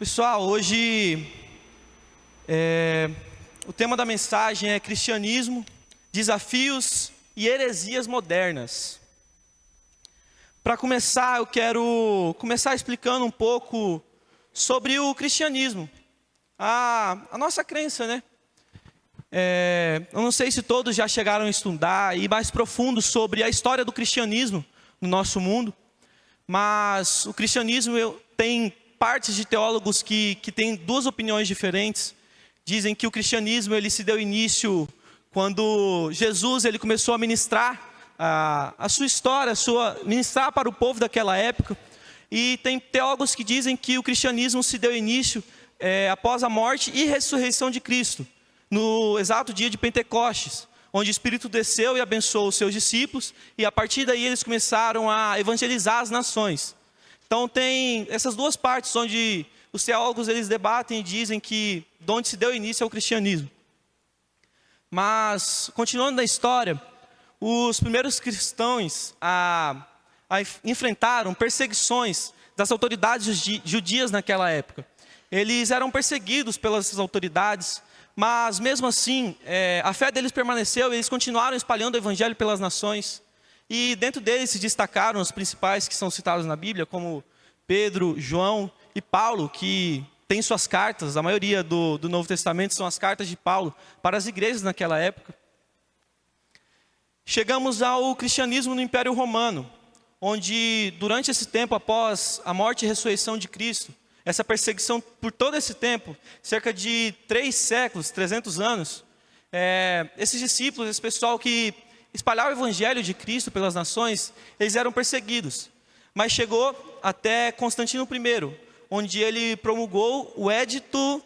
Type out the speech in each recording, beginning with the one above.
Pessoal, hoje o tema da mensagem é cristianismo, desafios e heresias modernas. Para começar, eu quero começar explicando um pouco sobre o cristianismo, a nossa crença, né? Eu não sei se todos já chegaram a estudar e ir mais profundo sobre a história do cristianismo no nosso mundo, mas o cristianismo tem partes de teólogos que têm duas opiniões diferentes. Dizem que o cristianismo ele se deu início quando Jesus ele começou a ministrar a sua história, ministrar para o povo daquela época. E tem teólogos que dizem que o cristianismo se deu início após a morte e ressurreição de Cristo, no exato dia de Pentecostes, onde o Espírito desceu e abençoou os seus discípulos, e a partir daí eles começaram a evangelizar as nações. Então tem essas duas partes onde os teólogos eles debatem e dizem que de onde se deu início ao cristianismo. Mas, continuando na história, os primeiros cristãos enfrentaram perseguições das autoridades judias naquela época. Eles eram perseguidos pelas autoridades, mas mesmo assim, a fé deles permaneceu e eles continuaram espalhando o evangelho pelas nações. E dentro deles se destacaram os principais que são citados na Bíblia, como Pedro, João e Paulo, que tem suas cartas, a maioria do Novo Testamento são as cartas de Paulo para as igrejas naquela época. Chegamos ao cristianismo no Império Romano, onde durante esse tempo, após a morte e ressurreição de Cristo, essa perseguição por todo esse tempo, cerca de 3 séculos, 300 anos, esses discípulos, esse pessoal que espalhava o evangelho de Cristo pelas nações, eles eram perseguidos. Mas chegou até Constantino I, onde ele promulgou o Edito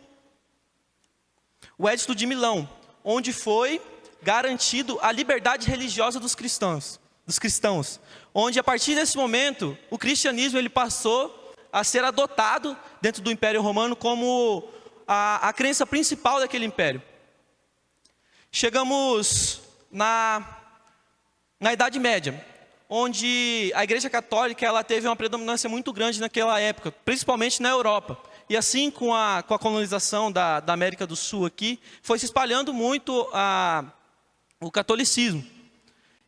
de Milão, onde foi garantido a liberdade religiosa dos cristãos, onde a partir desse momento o cristianismo ele passou a ser adotado dentro do Império Romano como a crença principal daquele império. Chegamos na Idade Média, onde a Igreja Católica ela teve uma predominância muito grande naquela época, principalmente na Europa. E assim, com a colonização da América do Sul aqui, foi se espalhando muito o catolicismo.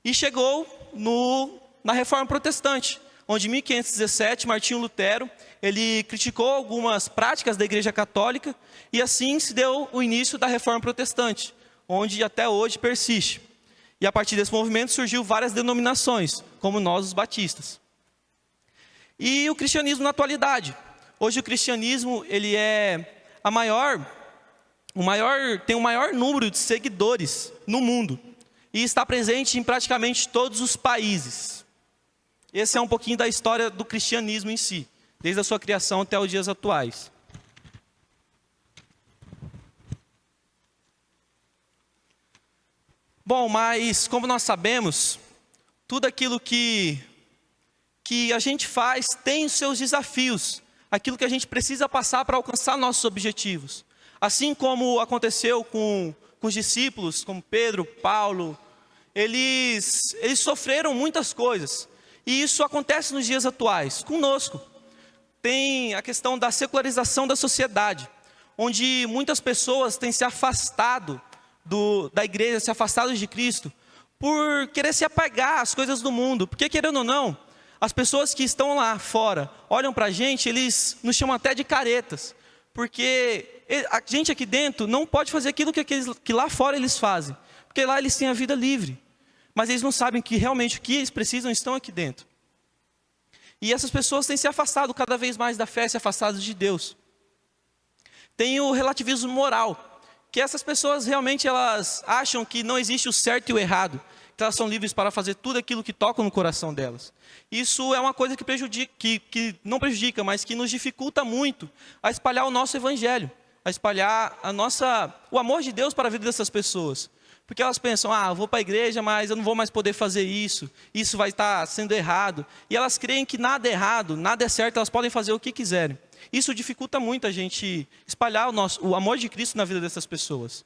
E chegou na Reforma Protestante, onde em 1517, Martinho Lutero, ele criticou algumas práticas da Igreja Católica, e assim se deu o início da Reforma Protestante, onde até hoje persiste. E a partir desse movimento surgiu várias denominações, como nós os batistas. E o cristianismo na atualidade. Hoje o cristianismo ele tem o maior número de seguidores no mundo. E está presente em praticamente todos os países. Esse é um pouquinho da história do cristianismo em si, desde a sua criação até os dias atuais. Bom, mas como nós sabemos, tudo aquilo que a gente faz tem os seus desafios, aquilo que a gente precisa passar para alcançar nossos objetivos. Assim como aconteceu com os discípulos, como Pedro, Paulo, eles sofreram muitas coisas. E isso acontece nos dias atuais, conosco. Tem a questão da secularização da sociedade, onde muitas pessoas têm se afastado da igreja, se afastado de Cristo, por querer se apegar às coisas do mundo. Porque, querendo ou não, as pessoas que estão lá fora, olham para a gente, eles nos chamam até de caretas. Porque a gente aqui dentro não pode fazer aquilo que lá fora eles fazem. Porque lá eles têm a vida livre. Mas eles não sabem que realmente o que eles precisam estão aqui dentro. E essas pessoas têm se afastado cada vez mais da fé, se afastado de Deus. Tem o relativismo moral, que essas pessoas realmente elas acham que não existe o certo e o errado, que elas são livres para fazer tudo aquilo que toca no coração delas. Isso é uma coisa que não prejudica, mas que nos dificulta muito a espalhar o nosso evangelho, a espalhar o amor de Deus para a vida dessas pessoas. Porque elas pensam, eu vou para a igreja, mas eu não vou mais poder fazer isso vai estar sendo errado. E elas creem que nada é errado, nada é certo, elas podem fazer o que quiserem. Isso dificulta muito a gente espalhar o amor de Cristo na vida dessas pessoas.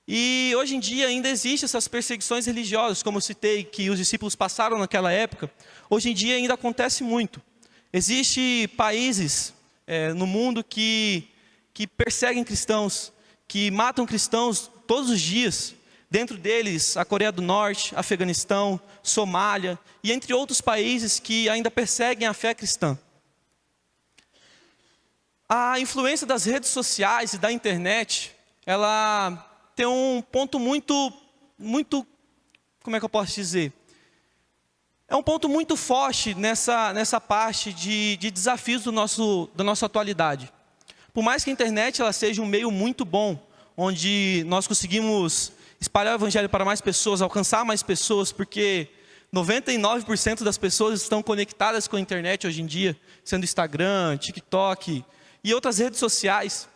E hoje em dia ainda existem essas perseguições religiosas, como eu citei, que os discípulos passaram naquela época. Hoje em dia ainda acontece muito. Existem países no mundo que perseguem cristãos, que matam cristãos todos os dias. Dentro deles, a Coreia do Norte, Afeganistão, Somália e entre outros países que ainda perseguem a fé cristã. A influência das redes sociais e da internet, ela tem um ponto muito, como é que eu posso dizer? É um ponto muito forte nessa parte de desafios da nossa atualidade. Por mais que a internet ela seja um meio muito bom, onde nós conseguimos espalhar o evangelho para mais pessoas, alcançar mais pessoas, porque 99% das pessoas estão conectadas com a internet hoje em dia, sendo Instagram, TikTok e outras redes sociais.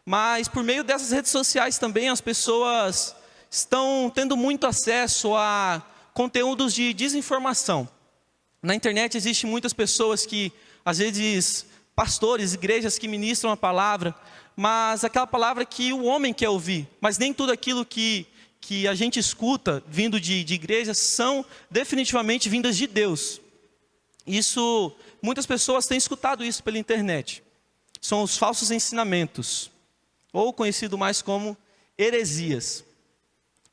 Mas por meio dessas redes sociais também as pessoas estão tendo muito acesso a conteúdos de desinformação. Na internet existem muitas pessoas que, às vezes, pastores, igrejas que ministram a palavra, mas aquela palavra que o homem quer ouvir, mas nem tudo aquilo que a gente escuta vindo de igrejas são definitivamente vindas de Deus. Muitas pessoas têm escutado isso pela internet. São os falsos ensinamentos, ou conhecido mais como heresias.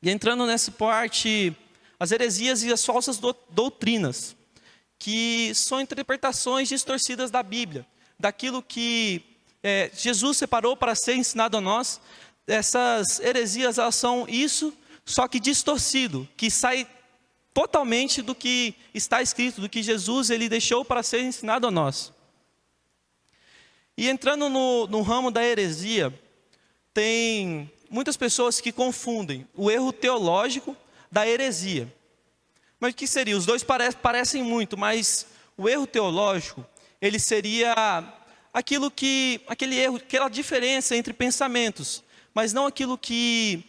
E entrando nessa parte, as heresias e as falsas doutrinas, que são interpretações distorcidas da Bíblia, daquilo que Jesus separou para ser ensinado a nós. Essas heresias, elas são isso, só que distorcido, que sai totalmente do que está escrito, do que Jesus ele deixou para ser ensinado a nós. E entrando no ramo da heresia, tem muitas pessoas que confundem o erro teológico da heresia. Mas o que seria? Os dois parecem muito, mas o erro teológico, ele seria aquele erro, aquela diferença entre pensamentos, mas não aquilo que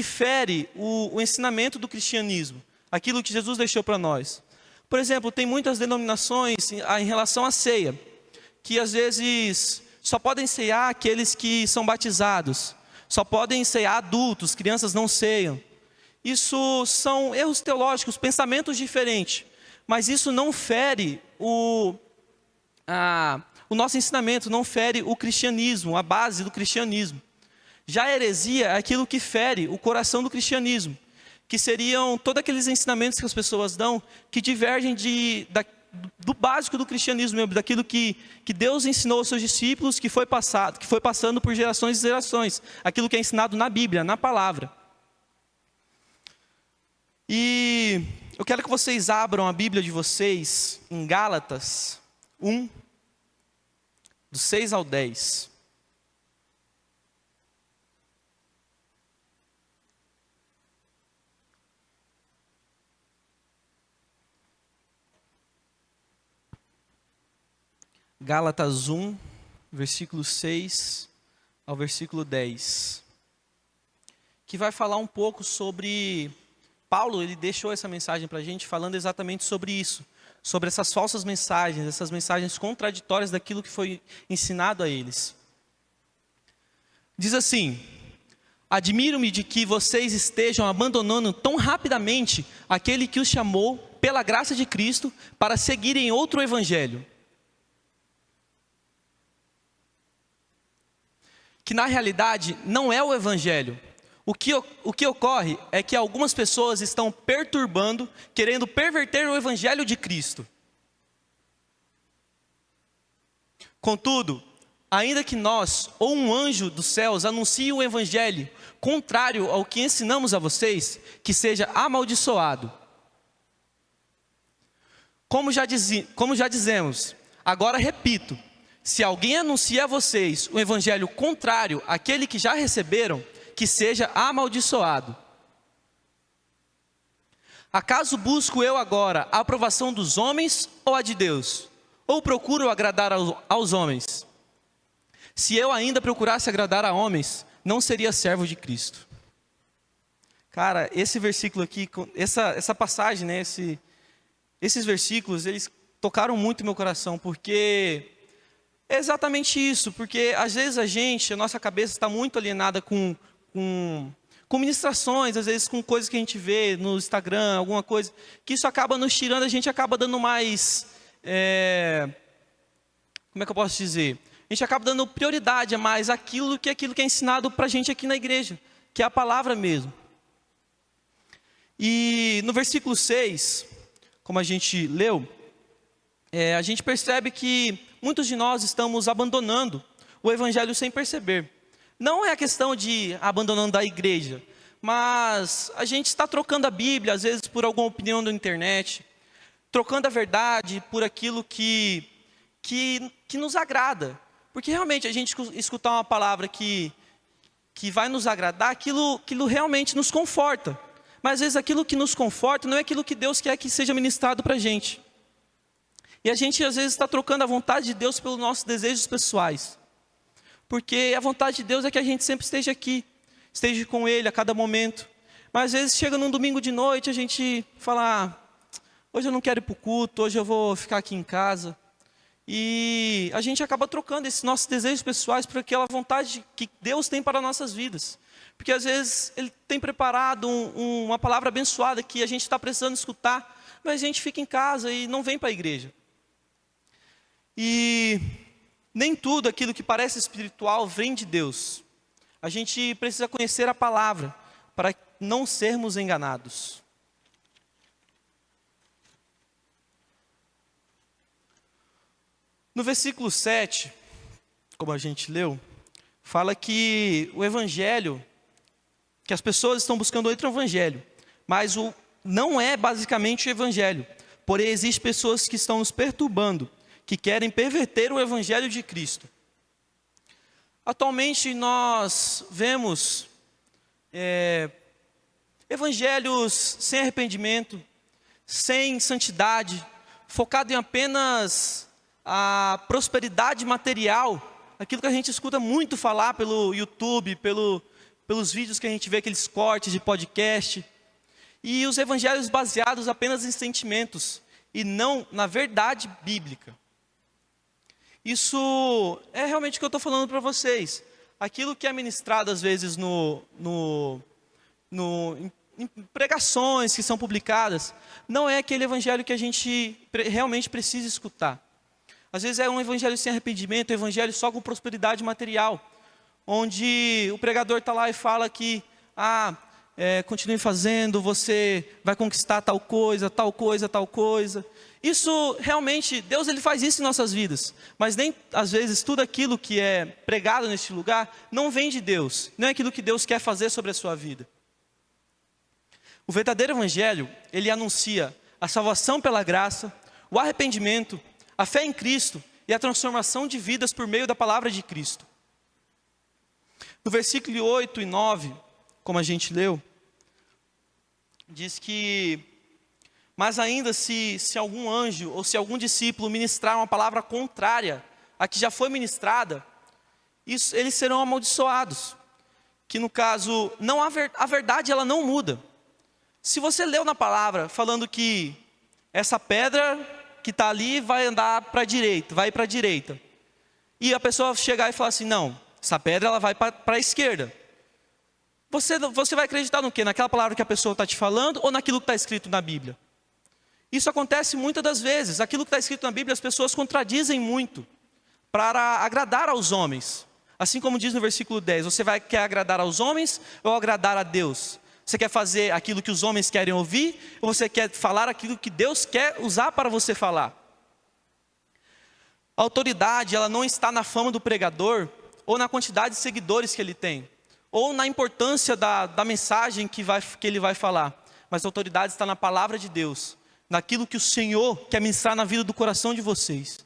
fere o ensinamento do cristianismo, aquilo que Jesus deixou para nós. Por exemplo, tem muitas denominações em relação à ceia, que às vezes só podem ceiar aqueles que são batizados, só podem ceiar adultos, crianças não ceiam. Isso são erros teológicos, pensamentos diferentes, mas isso não fere o nosso ensinamento, não fere o cristianismo, a base do cristianismo. Já a heresia é aquilo que fere o coração do cristianismo, que seriam todos aqueles ensinamentos que as pessoas dão, que divergem do básico do cristianismo mesmo, daquilo que Deus ensinou aos seus discípulos, que foi passando por gerações e gerações, aquilo que é ensinado na Bíblia, na palavra. E eu quero que vocês abram a Bíblia de vocês em Gálatas 1, do 6 ao 10. Gálatas 1, versículo 6 ao versículo 10. Que vai falar um pouco sobre... Paulo, ele deixou essa mensagem para a gente falando exatamente sobre isso. Sobre essas falsas mensagens, essas mensagens contraditórias daquilo que foi ensinado a eles. Diz assim: admiro-me de que vocês estejam abandonando tão rapidamente aquele que os chamou, pela graça de Cristo, para seguirem outro evangelho. Que na realidade não é o evangelho. O que ocorre é que algumas pessoas estão perturbando, querendo perverter o evangelho de Cristo. Contudo, ainda que nós, ou um anjo dos céus, anuncie um evangelho contrário ao que ensinamos a vocês, que seja amaldiçoado. Como já dizemos, agora repito, se alguém anuncia a vocês um evangelho contrário àquele que já receberam, que seja amaldiçoado. Acaso busco eu agora a aprovação dos homens ou a de Deus? Ou procuro agradar aos homens? Se eu ainda procurasse agradar a homens, não seria servo de Cristo. Cara, esse versículo aqui, essa passagem, né, esses versículos, eles tocaram muito meu coração, porque é exatamente isso, porque às vezes a nossa cabeça está muito alienada com ministrações, às vezes com coisas que a gente vê no Instagram, alguma coisa, que isso acaba nos tirando, a gente acaba dando mais, como é que eu posso dizer? A gente acaba dando prioridade a mais aquilo que é ensinado para a gente aqui na igreja, que é a palavra mesmo. E no versículo 6, como a gente leu, a gente percebe que muitos de nós estamos abandonando o evangelho sem perceber. Não é a questão de abandonando a igreja, mas a gente está trocando a Bíblia, às vezes por alguma opinião da internet, trocando a verdade por aquilo que nos agrada. Porque realmente a gente escutar uma palavra que vai nos agradar, aquilo realmente nos conforta. Mas às vezes aquilo que nos conforta não é aquilo que Deus quer que seja ministrado para a gente. E a gente às vezes está trocando a vontade de Deus pelos nossos desejos pessoais. Porque a vontade de Deus é que a gente sempre esteja aqui, esteja com Ele a cada momento. Mas às vezes chega num domingo de noite, a gente fala, hoje eu não quero ir para o culto, hoje eu vou ficar aqui em casa. E a gente acaba trocando esses nossos desejos pessoais por aquela vontade que Deus tem para nossas vidas. Porque às vezes Ele tem preparado uma palavra abençoada que a gente está precisando escutar, mas a gente fica em casa e não vem para a igreja. E nem tudo aquilo que parece espiritual vem de Deus. A gente precisa conhecer a palavra para não sermos enganados. No versículo 7, como a gente leu, fala que o evangelho, que as pessoas estão buscando outro evangelho, mas não é basicamente o evangelho. Porém, existem pessoas que estão nos perturbando, que querem perverter o evangelho de Cristo. Atualmente nós vemos evangelhos sem arrependimento, sem santidade, focado em apenas a prosperidade material, aquilo que a gente escuta muito falar pelo YouTube, pelos vídeos que a gente vê, aqueles cortes de podcast, e os evangelhos baseados apenas em sentimentos, e não na verdade bíblica. Isso é realmente o que eu estou falando para vocês. Aquilo que é ministrado às vezes em pregações que são publicadas, não é aquele evangelho que a gente realmente precisa escutar. Às vezes é um evangelho sem arrependimento, um evangelho só com prosperidade material, onde o pregador está lá e fala que, continue fazendo, você vai conquistar tal coisa, tal coisa, tal coisa. Isso realmente, Deus ele faz isso em nossas vidas, mas nem às vezes tudo aquilo que é pregado neste lugar não vem de Deus, não é aquilo que Deus quer fazer sobre a sua vida. O verdadeiro evangelho, ele anuncia a salvação pela graça, o arrependimento, a fé em Cristo e a transformação de vidas por meio da palavra de Cristo. No versículo 8 e 9, como a gente leu, diz que, mas ainda se algum anjo ou se algum discípulo ministrar uma palavra contrária à que já foi ministrada, eles serão amaldiçoados. Que no caso, a verdade ela não muda. Se você leu na palavra falando que essa pedra que está ali vai andar para a direita, vai para a direita, e a pessoa chegar e falar assim, não, essa pedra ela vai para a esquerda. Você vai acreditar no quê? Naquela palavra que a pessoa está te falando ou naquilo que está escrito na Bíblia? Isso acontece muitas das vezes. Aquilo que está escrito na Bíblia, as pessoas contradizem muito para agradar aos homens. Assim como diz no versículo 10, você quer agradar aos homens ou agradar a Deus? Você quer fazer aquilo que os homens querem ouvir ou você quer falar aquilo que Deus quer usar para você falar? A autoridade, ela não está na fama do pregador ou na quantidade de seguidores que ele tem, ou na importância da mensagem que ele vai falar, mas a autoridade está na palavra de Deus, naquilo que o Senhor quer ministrar na vida do coração de vocês.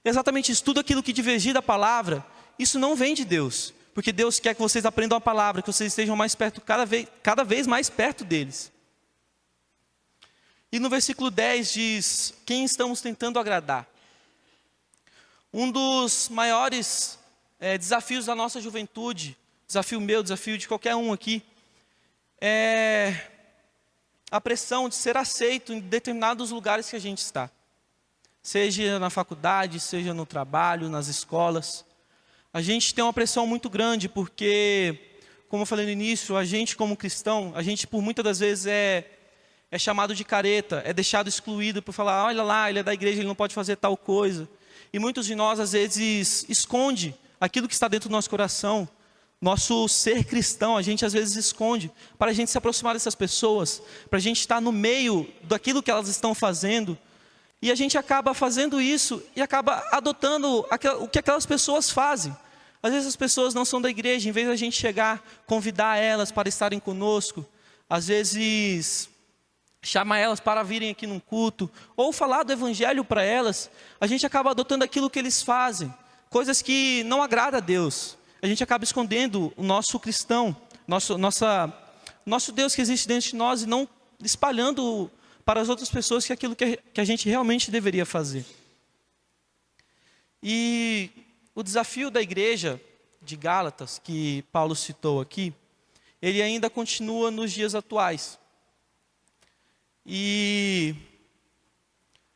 E exatamente isso, tudo aquilo que divergir da palavra, isso não vem de Deus, porque Deus quer que vocês aprendam a palavra, que vocês estejam mais perto, cada vez mais perto deles. E no versículo 10 diz, quem estamos tentando agradar? Um dos maiores desafios da nossa juventude, desafio meu, desafio de qualquer um aqui, é a pressão de ser aceito em determinados lugares que a gente está. Seja na faculdade, seja no trabalho, nas escolas. A gente tem uma pressão muito grande porque, como eu falei no início, a gente como cristão, a gente por muitas das vezes é chamado de careta, é deixado excluído por falar, olha lá, ele é da igreja, ele não pode fazer tal coisa. E muitos de nós, às vezes, esconde aquilo que está dentro do nosso coração. Nosso ser cristão, a gente às vezes esconde, para a gente se aproximar dessas pessoas, para a gente estar no meio daquilo que elas estão fazendo, e a gente acaba fazendo isso, e acaba adotando o que aquelas pessoas fazem. Às vezes as pessoas não são da igreja, em vez de a gente chegar, convidar elas para estarem conosco, às vezes chamar elas para virem aqui num culto, ou falar do evangelho para elas, a gente acaba adotando aquilo que eles fazem, coisas que não agradam a Deus. A gente acaba escondendo o nosso cristão, nosso Deus que existe dentro de nós, e não espalhando para as outras pessoas que aquilo que a gente realmente deveria fazer. E o desafio da igreja de Gálatas, que Paulo citou aqui, ele ainda continua nos dias atuais. E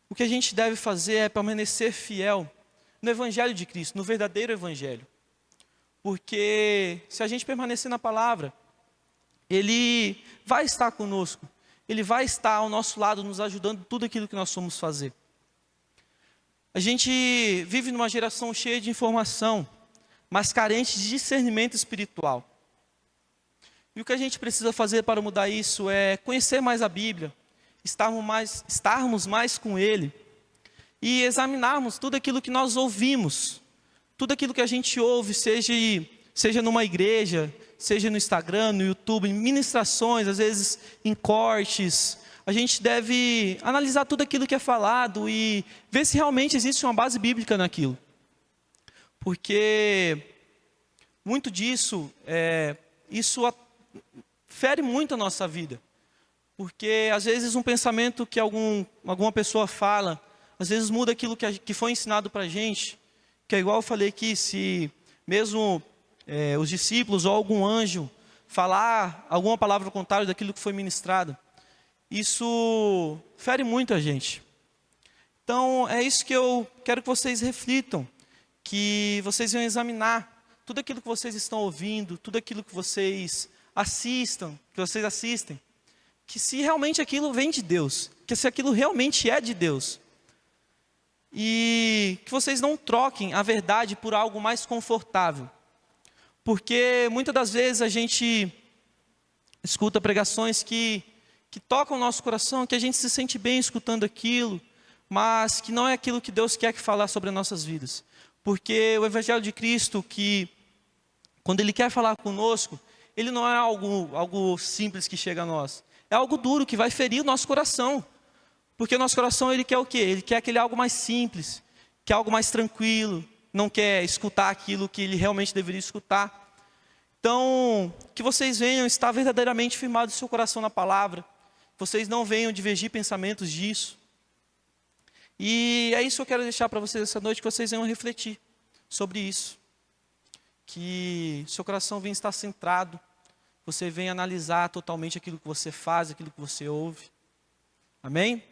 o que a gente deve fazer é permanecer fiel no evangelho de Cristo, no verdadeiro evangelho. Porque se a gente permanecer na palavra, Ele vai estar conosco. Ele vai estar ao nosso lado, nos ajudando em tudo aquilo que nós somos fazer. A gente vive numa geração cheia de informação, mas carente de discernimento espiritual. E o que a gente precisa fazer para mudar isso é conhecer mais a Bíblia, estarmos mais com Ele e examinarmos tudo aquilo que nós ouvimos. Tudo aquilo que a gente ouve, seja numa igreja, seja no Instagram, no YouTube, em ministrações, às vezes em cortes, a gente deve analisar tudo aquilo que é falado e ver se realmente existe uma base bíblica naquilo. Porque muito disso, fere muito a nossa vida. Porque às vezes um pensamento que alguma pessoa fala, às vezes muda aquilo que foi ensinado para a gente. Que é igual eu falei aqui, se mesmo os discípulos ou algum anjo falar alguma palavra contrária daquilo que foi ministrado, isso fere muito a gente. Então é isso que eu quero que vocês reflitam, que vocês venham examinar tudo aquilo que vocês estão ouvindo, tudo aquilo que vocês assistem, que se realmente aquilo vem de Deus, que se aquilo realmente é de Deus. E que vocês não troquem a verdade por algo mais confortável. Porque muitas das vezes a gente escuta pregações que tocam o nosso coração, que a gente se sente bem escutando aquilo, mas que não é aquilo que Deus quer falar sobre as nossas vidas. Porque o Evangelho de Cristo, que quando Ele quer falar conosco, Ele não é algo simples que chega a nós. É algo duro que vai ferir o nosso coração. Porque o nosso coração, ele quer o quê? Ele quer aquele algo mais simples, quer algo mais tranquilo, não quer escutar aquilo que ele realmente deveria escutar. Então, que vocês venham estar verdadeiramente firmados no seu coração na palavra, vocês não venham divergir pensamentos disso. E é isso que eu quero deixar para vocês essa noite, que vocês venham refletir sobre isso. Que seu coração venha estar centrado, você venha analisar totalmente aquilo que você faz, aquilo que você ouve. Amém?